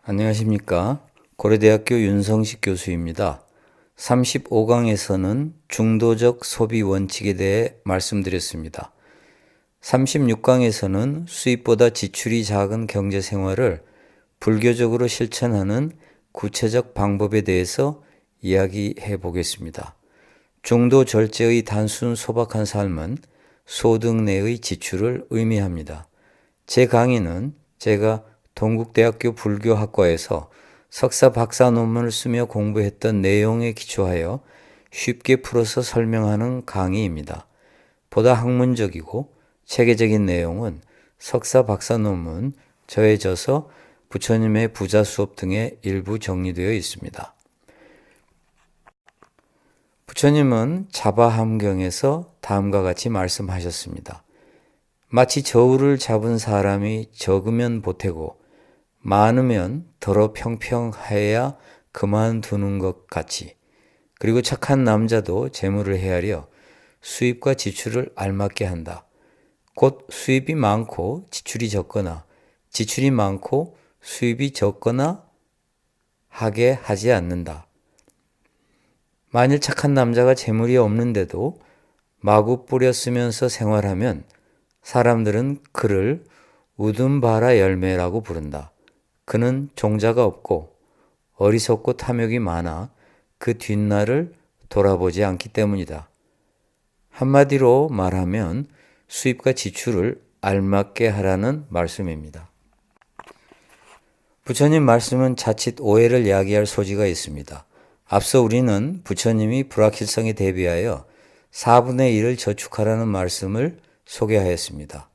안녕하십니까. 고려대학교 윤성식 교수입니다. 35강에서는 중도적 소비 원칙에 대해 말씀드렸습니다. 36강에서는 수입보다 지출이 작은 경제 생활을 불교적으로 실천하는 구체적 방법에 대해서 이야기해 보겠습니다. 중도 절제의 단순 소박한 삶은 소득 내의 지출을 의미합니다. 제 강의는 제가 동국대학교 불교학과에서 석사 박사 논문을 쓰며 공부했던 내용에 기초하여 쉽게 풀어서 설명하는 강의입니다. 보다 학문적이고 체계적인 내용은 석사 박사 논문, 저의 저서, 부처님의 부자 수업 등에 일부 정리되어 있습니다. 부처님은 자바함경에서 다음과 같이 말씀하셨습니다. 마치 저울을 잡은 사람이 적으면 보태고 많으면 더러 평평해야 그만두는 것 같이, 그리고 착한 남자도 재물을 헤아려 수입과 지출을 알맞게 한다. 곧 수입이 많고 지출이 적거나 지출이 많고 수입이 적거나 하게 하지 않는다. 만일 착한 남자가 재물이 없는데도 마구 뿌려 쓰면서 생활하면 사람들은 그를 우둔바라 열매라고 부른다. 그는 종자가 없고 어리석고 탐욕이 많아 그 뒷날을 돌아보지 않기 때문이다. 한마디로 말하면 수입과 지출을 알맞게 하라는 말씀입니다. 부처님 말씀은 자칫 오해를 야기할 소지가 있습니다. 앞서 우리는 부처님이 불확실성에 대비하여 4분의 1을 저축하라는 말씀을 소개하였습니다.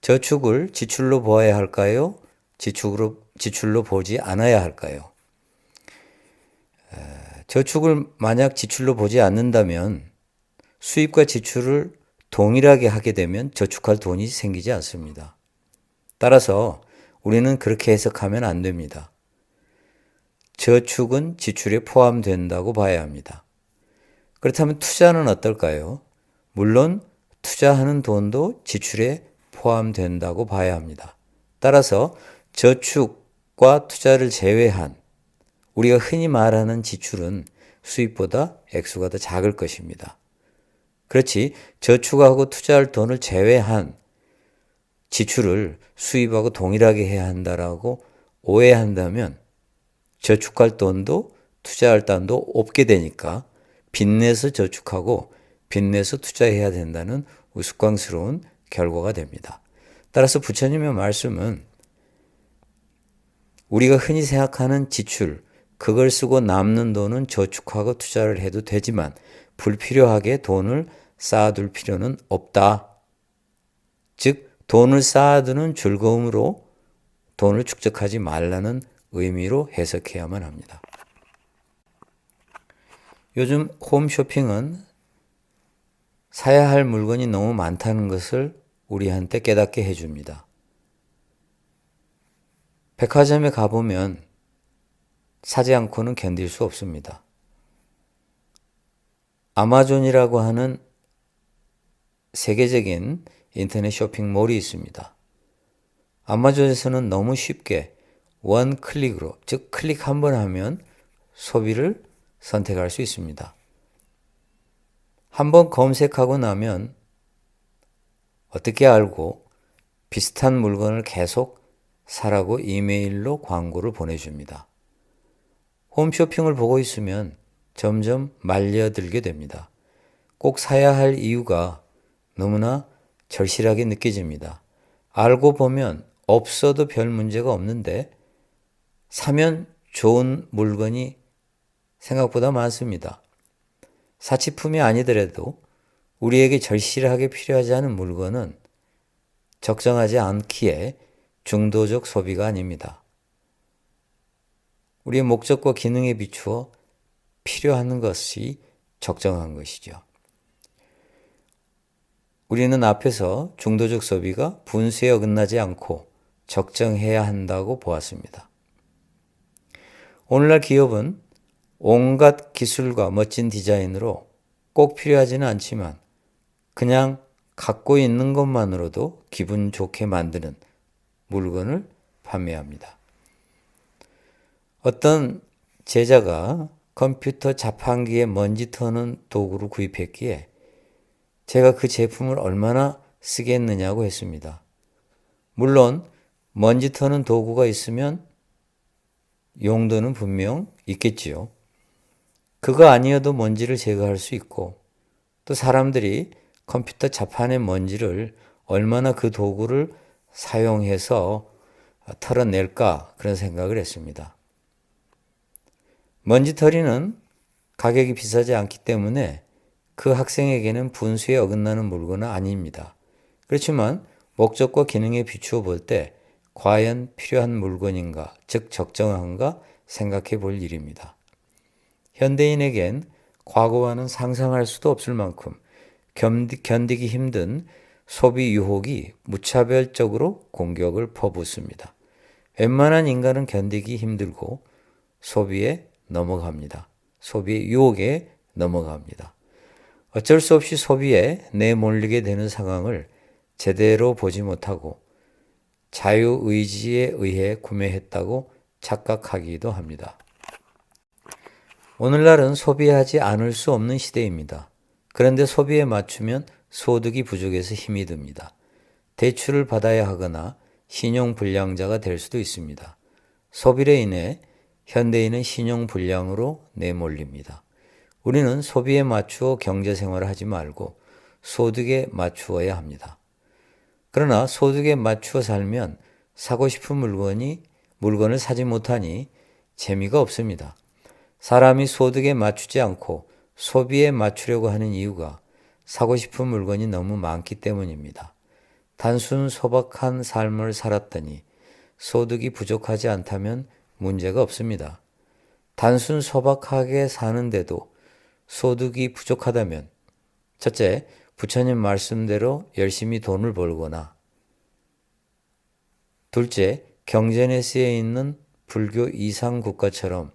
저축을 지출로 보아야 할까요? 지출로 보지 않아야 할까요? 저축을 만약 지출로 보지 않는다면 수입과 지출을 동일하게 하게 되면 저축할 돈이 생기지 않습니다. 따라서 우리는 그렇게 해석하면 안 됩니다. 저축은 지출에 포함된다고 봐야 합니다. 그렇다면 투자는 어떨까요? 물론 투자하는 돈도 지출에 포함된다고 봐야 합니다. 따라서 저축과 투자를 제외한 우리가 흔히 말하는 지출은 수입보다 액수가 더 작을 것입니다. 그렇지 저축하고 투자할 돈을 제외한 지출을 수입하고 동일하게 해야 한다라고 오해한다면 저축할 돈도 투자할 돈도 없게 되니까 빚내서 저축하고 빚내서 투자해야 된다는 우스꽝스러운 결과가 됩니다. 따라서 부처님의 말씀은 우리가 흔히 생각하는 지출, 그걸 쓰고 남는 돈은 저축하고 투자를 해도 되지만 불필요하게 돈을 쌓아둘 필요는 없다. 즉 돈을 쌓아두는 즐거움으로 돈을 축적하지 말라는 의미로 해석해야만 합니다. 요즘 홈쇼핑은 사야 할 물건이 너무 많다는 것을 우리한테 깨닫게 해줍니다. 백화점에 가보면 사지 않고는 견딜 수 없습니다. 아마존이라고 하는 세계적인 인터넷 쇼핑몰이 있습니다. 아마존에서는 너무 쉽게 원 클릭으로, 즉 클릭 한 번 하면 소비를 선택할 수 있습니다. 한번 검색하고 나면 어떻게 알고 비슷한 물건을 계속 사라고 이메일로 광고를 보내줍니다. 홈쇼핑을 보고 있으면 점점 말려들게 됩니다. 꼭 사야 할 이유가 너무나 절실하게 느껴집니다. 알고 보면 없어도 별 문제가 없는데 사면 좋은 물건이 생각보다 많습니다. 사치품이 아니더라도 우리에게 절실하게 필요하지 않은 물건은 적정하지 않기에 중도적 소비가 아닙니다. 우리의 목적과 기능에 비추어 필요한 것이 적정한 것이죠. 우리는 앞에서 중도적 소비가 분수에 어긋나지 않고 적정해야 한다고 보았습니다. 오늘날 기업은 온갖 기술과 멋진 디자인으로 꼭 필요하지는 않지만 그냥 갖고 있는 것만으로도 기분 좋게 만드는 물건을 판매합니다. 어떤 제자가 컴퓨터 자판기에 먼지 터는 도구를 구입했기에 제가 그 제품을 얼마나 쓰겠느냐고 했습니다. 물론 먼지 터는 도구가 있으면 용도는 분명 있겠지요. 그거 아니어도 먼지를 제거할 수 있고 또 사람들이 컴퓨터 자판의 먼지를 얼마나 그 도구를 사용해서 털어낼까 그런 생각을 했습니다. 먼지털이는 가격이 비싸지 않기 때문에 그 학생에게는 분수에 어긋나는 물건은 아닙니다. 그렇지만 목적과 기능에 비추어 볼 때 과연 필요한 물건인가, 즉 적정한가 생각해 볼 일입니다. 현대인에겐 과거와는 상상할 수도 없을 만큼 견디기 힘든 소비 유혹이 무차별적으로 공격을 퍼붓습니다. 웬만한 인간은 견디기 힘들고 소비에 넘어갑니다. 소비의 유혹에 넘어갑니다. 어쩔 수 없이 소비에 내몰리게 되는 상황을 제대로 보지 못하고 자유의지에 의해 구매했다고 착각하기도 합니다. 오늘날은 소비하지 않을 수 없는 시대입니다. 그런데 소비에 맞추면 소득이 부족해서 힘이 듭니다. 대출을 받아야 하거나 신용불량자가 될 수도 있습니다. 소비로 인해 현대인은 신용불량으로 내몰립니다. 우리는 소비에 맞추어 경제생활을 하지 말고 소득에 맞추어야 합니다. 그러나 소득에 맞추어 살면 사고 싶은 물건을 사지 못하니 재미가 없습니다. 사람이 소득에 맞추지 않고 소비에 맞추려고 하는 이유가 사고 싶은 물건이 너무 많기 때문입니다. 단순 소박한 삶을 살았더니 소득이 부족하지 않다면 문제가 없습니다. 단순 소박하게 사는데도 소득이 부족하다면 첫째, 부처님 말씀대로 열심히 돈을 벌거나 둘째, 경전에 쓰여 있는 불교 이상 국가처럼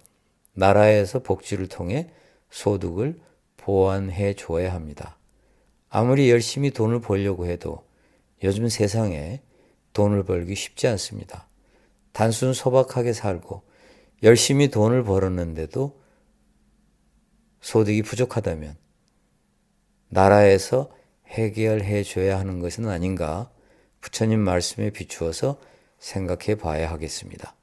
나라에서 복지를 통해 소득을 보완해 줘야 합니다. 아무리 열심히 돈을 벌려고 해도 요즘 세상에 돈을 벌기 쉽지 않습니다. 단순 소박하게 살고 열심히 돈을 벌었는데도 소득이 부족하다면 나라에서 해결해 줘야 하는 것은 아닌가 부처님 말씀에 비추어서 생각해 봐야 하겠습니다.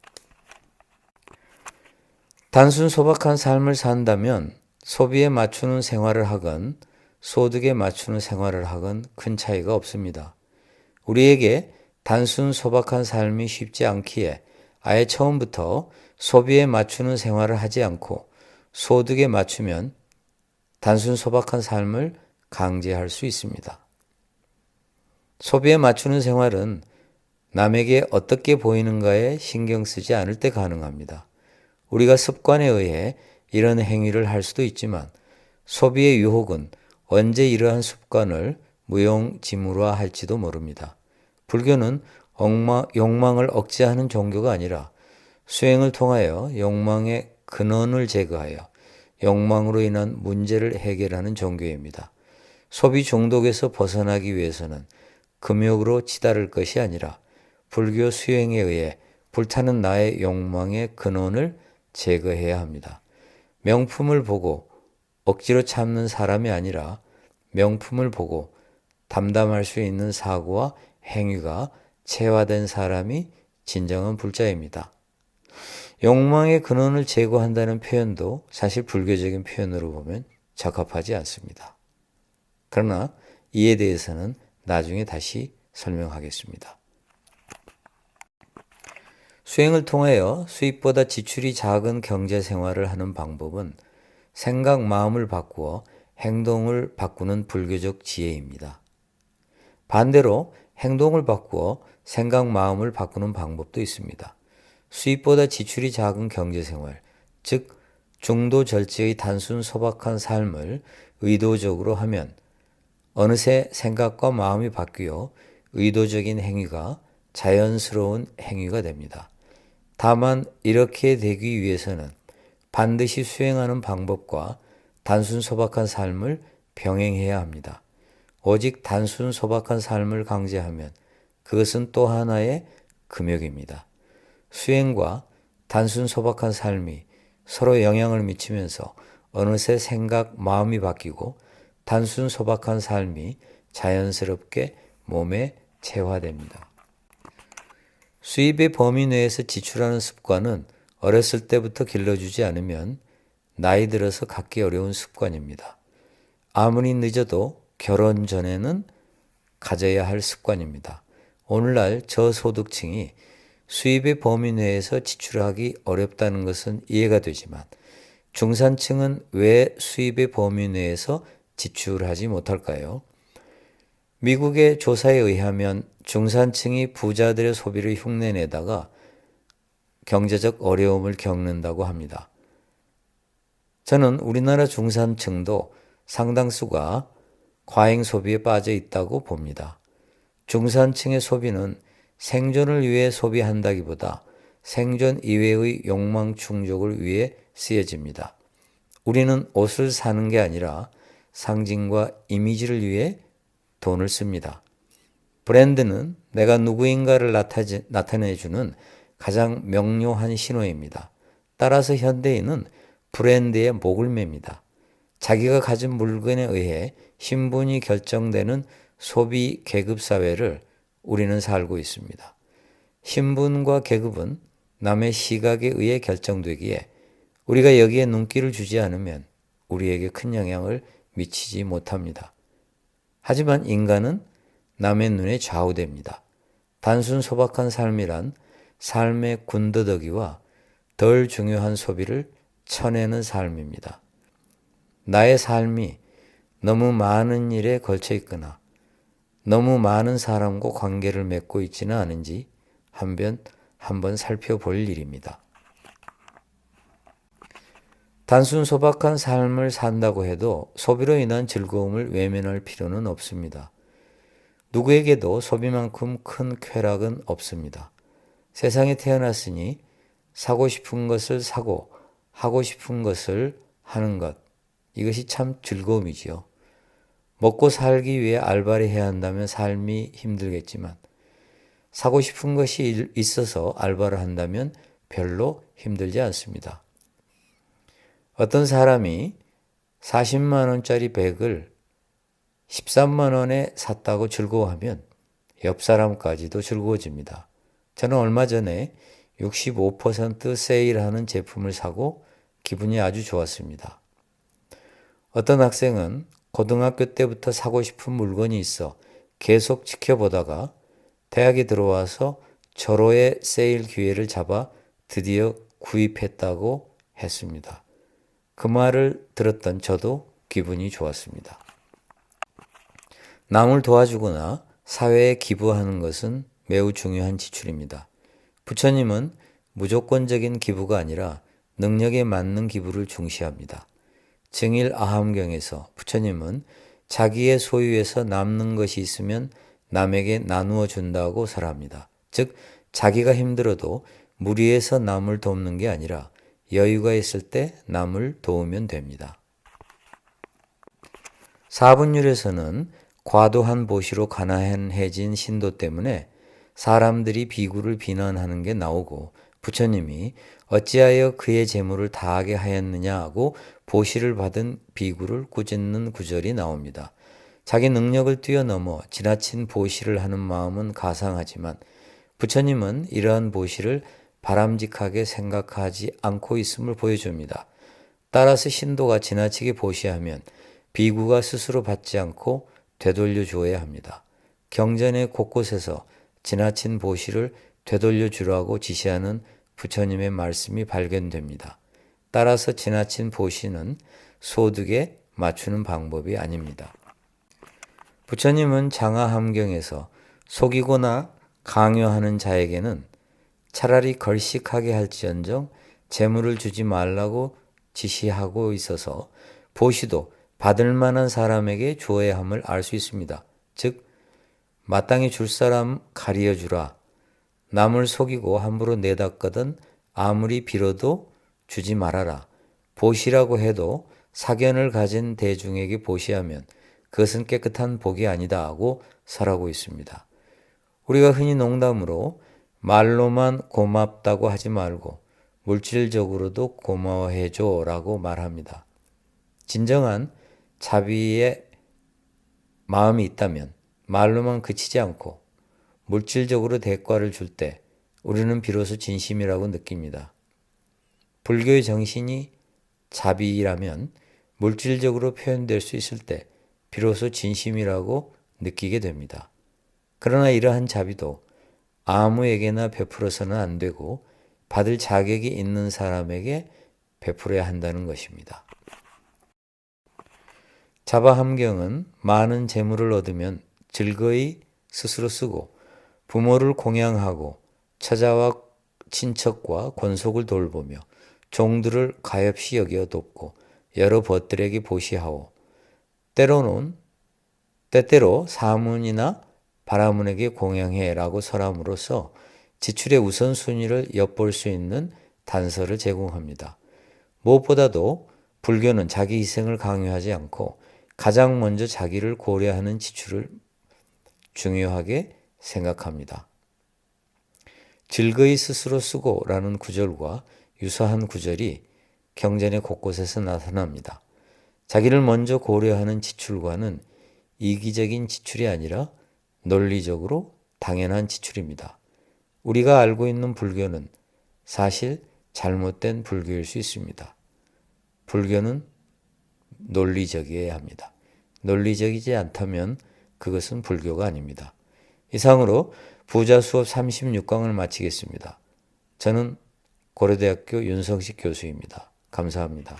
단순 소박한 삶을 산다면 소비에 맞추는 생활을 하건 소득에 맞추는 생활을 하건 큰 차이가 없습니다. 우리에게 단순 소박한 삶이 쉽지 않기에 아예 처음부터 소비에 맞추는 생활을 하지 않고 소득에 맞추면 단순 소박한 삶을 강제할 수 있습니다. 소비에 맞추는 생활은 남에게 어떻게 보이는가에 신경 쓰지 않을 때 가능합니다. 우리가 습관에 의해 이런 행위를 할 수도 있지만 소비의 유혹은 언제 이러한 습관을 무용지물화할지도 모릅니다. 불교는 욕망을 억제하는 종교가 아니라 수행을 통하여 욕망의 근원을 제거하여 욕망으로 인한 문제를 해결하는 종교입니다. 소비 중독에서 벗어나기 위해서는 금욕으로 치달을 것이 아니라 불교 수행에 의해 불타는 나의 욕망의 근원을 제거해야 합니다. 명품을 보고 억지로 참는 사람이 아니라 명품을 보고 담담할 수 있는 사고와 행위가 체화된 사람이 진정한 불자입니다. 욕망의 근원을 제거한다는 표현도 사실 불교적인 표현으로 보면 적합하지 않습니다. 그러나 이에 대해서는 나중에 다시 설명하겠습니다. 수행을 통하여 수입보다 지출이 작은 경제 생활을 하는 방법은 생각, 마음을 바꾸어 행동을 바꾸는 불교적 지혜입니다. 반대로 행동을 바꾸어 생각, 마음을 바꾸는 방법도 있습니다. 수입보다 지출이 작은 경제생활, 즉 중도절제의 단순 소박한 삶을 의도적으로 하면 어느새 생각과 마음이 바뀌어 의도적인 행위가 자연스러운 행위가 됩니다. 다만 이렇게 되기 위해서는 반드시 수행하는 방법과 단순 소박한 삶을 병행해야 합니다. 오직 단순 소박한 삶을 강제하면 그것은 또 하나의 금욕입니다. 수행과 단순 소박한 삶이 서로 영향을 미치면서 어느새 생각, 마음이 바뀌고 단순 소박한 삶이 자연스럽게 몸에 체화됩니다. 수입의 범위 내에서 지출하는 습관은 어렸을 때부터 길러주지 않으면 나이 들어서 갖기 어려운 습관입니다. 아무리 늦어도 결혼 전에는 가져야 할 습관입니다. 오늘날 저소득층이 수입의 범위 내에서 지출하기 어렵다는 것은 이해가 되지만 중산층은 왜 수입의 범위 내에서 지출하지 못할까요? 미국의 조사에 의하면 중산층이 부자들의 소비를 흉내내다가 경제적 어려움을 겪는다고 합니다. 저는 우리나라 중산층도 상당수가 과잉 소비에 빠져 있다고 봅니다. 중산층의 소비는 생존을 위해 소비한다기보다 생존 이외의 욕망 충족을 위해 쓰여집니다. 우리는 옷을 사는 게 아니라 상징과 이미지를 위해 돈을 씁니다. 브랜드는 내가 누구인가를 나타내주는 가장 명료한 신호입니다. 따라서 현대인은 브랜드에 목을 맵니다. 자기가 가진 물건에 의해 신분이 결정되는 소비 계급 사회를 우리는 살고 있습니다. 신분과 계급은 남의 시각에 의해 결정되기에 우리가 여기에 눈길을 주지 않으면 우리에게 큰 영향을 미치지 못합니다. 하지만 인간은 남의 눈에 좌우됩니다. 단순 소박한 삶이란 삶의 군더더기와 덜 중요한 소비를 쳐내는 삶입니다. 나의 삶이 너무 많은 일에 걸쳐 있거나 너무 많은 사람과 관계를 맺고 있지는 않은지 한번 살펴볼 일입니다. 단순 소박한 삶을 산다고 해도 소비로 인한 즐거움을 외면할 필요는 없습니다. 누구에게도 소비만큼 큰 쾌락은 없습니다. 세상에 태어났으니 사고 싶은 것을 사고 하고 싶은 것을 하는 것, 이것이 참 즐거움이지요. 먹고 살기 위해 알바를 해야 한다면 삶이 힘들겠지만 사고 싶은 것이 있어서 알바를 한다면 별로 힘들지 않습니다. 어떤 사람이 40만 원짜리 백을 13만 원에 샀다고 즐거워하면 옆 사람까지도 즐거워집니다. 저는 얼마 전에 65% 세일하는 제품을 사고 기분이 아주 좋았습니다. 어떤 학생은 고등학교 때부터 사고 싶은 물건이 있어 계속 지켜보다가 대학에 들어와서 절호의 세일 기회를 잡아 드디어 구입했다고 했습니다. 그 말을 들었던 저도 기분이 좋았습니다. 남을 도와주거나 사회에 기부하는 것은 매우 중요한 지출입니다. 부처님은 무조건적인 기부가 아니라 능력에 맞는 기부를 중시합니다. 증일 아함경에서 부처님은 자기의 소유에서 남는 것이 있으면 남에게 나누어 준다고 설합니다. 즉 자기가 힘들어도 무리해서 남을 돕는 게 아니라 여유가 있을 때 남을 도우면 됩니다. 사분율에서는 과도한 보시로 가난해진 신도 때문에 사람들이 비구를 비난하는 게 나오고 부처님이 어찌하여 그의 재물을 다하게 하였느냐 하고 보시를 받은 비구를 꾸짖는 구절이 나옵니다. 자기 능력을 뛰어넘어 지나친 보시를 하는 마음은 가상하지만 부처님은 이러한 보시를 바람직하게 생각하지 않고 있음을 보여줍니다. 따라서 신도가 지나치게 보시하면 비구가 스스로 받지 않고 되돌려 주어야 합니다. 경전의 곳곳에서 지나친 보시를 되돌려 주라고 지시하는 부처님의 말씀이 발견됩니다. 따라서 지나친 보시는 소득에 맞추는 방법이 아닙니다. 부처님은 장하함경에서 속이거나 강요하는 자에게는 차라리 걸식하게 할지언정 재물을 주지 말라고 지시하고 있어서 보시도 받을 만한 사람에게 주어야 함을 알 수 있습니다. 즉 마땅히 줄 사람 가리어 주라. 남을 속이고 함부로 내닫거든 아무리 빌어도 주지 말아라. 보시라고 해도 사견을 가진 대중에게 보시하면 그것은 깨끗한 복이 아니다 하고 설하고 있습니다. 우리가 흔히 농담으로 말로만 고맙다고 하지 말고 물질적으로도 고마워해줘 라고 말합니다. 진정한 자비의 마음이 있다면 말로만 그치지 않고 물질적으로 대가를 줄 때 우리는 비로소 진심이라고 느낍니다. 불교의 정신이 자비라면 물질적으로 표현될 수 있을 때 비로소 진심이라고 느끼게 됩니다. 그러나 이러한 자비도 아무에게나 베풀어서는 안 되고 받을 자격이 있는 사람에게 베풀어야 한다는 것입니다. 자바함경은 많은 재물을 얻으면 즐거이 스스로 쓰고 부모를 공양하고 처자와 친척과 권속을 돌보며 종들을 가엾이 여겨 돕고 여러 벗들에게 보시하오. 때때로 사문이나 바라문에게 공양해라고 설함으로써 지출의 우선순위를 엿볼 수 있는 단서를 제공합니다. 무엇보다도 불교는 자기 희생을 강요하지 않고 가장 먼저 자기를 고려하는 지출을 중요하게 생각합니다. 즐거이 스스로 쓰고라는 구절과 유사한 구절이 경전의 곳곳에서 나타납니다. 자기를 먼저 고려하는 지출과는 이기적인 지출이 아니라 논리적으로 당연한 지출입니다. 우리가 알고 있는 불교는 사실 잘못된 불교일 수 있습니다. 불교는 논리적이어야 합니다. 논리적이지 않다면 그것은 불교가 아닙니다. 이상으로 부자 수업 36강을 마치겠습니다. 저는 고려대학교 윤성식 교수입니다. 감사합니다.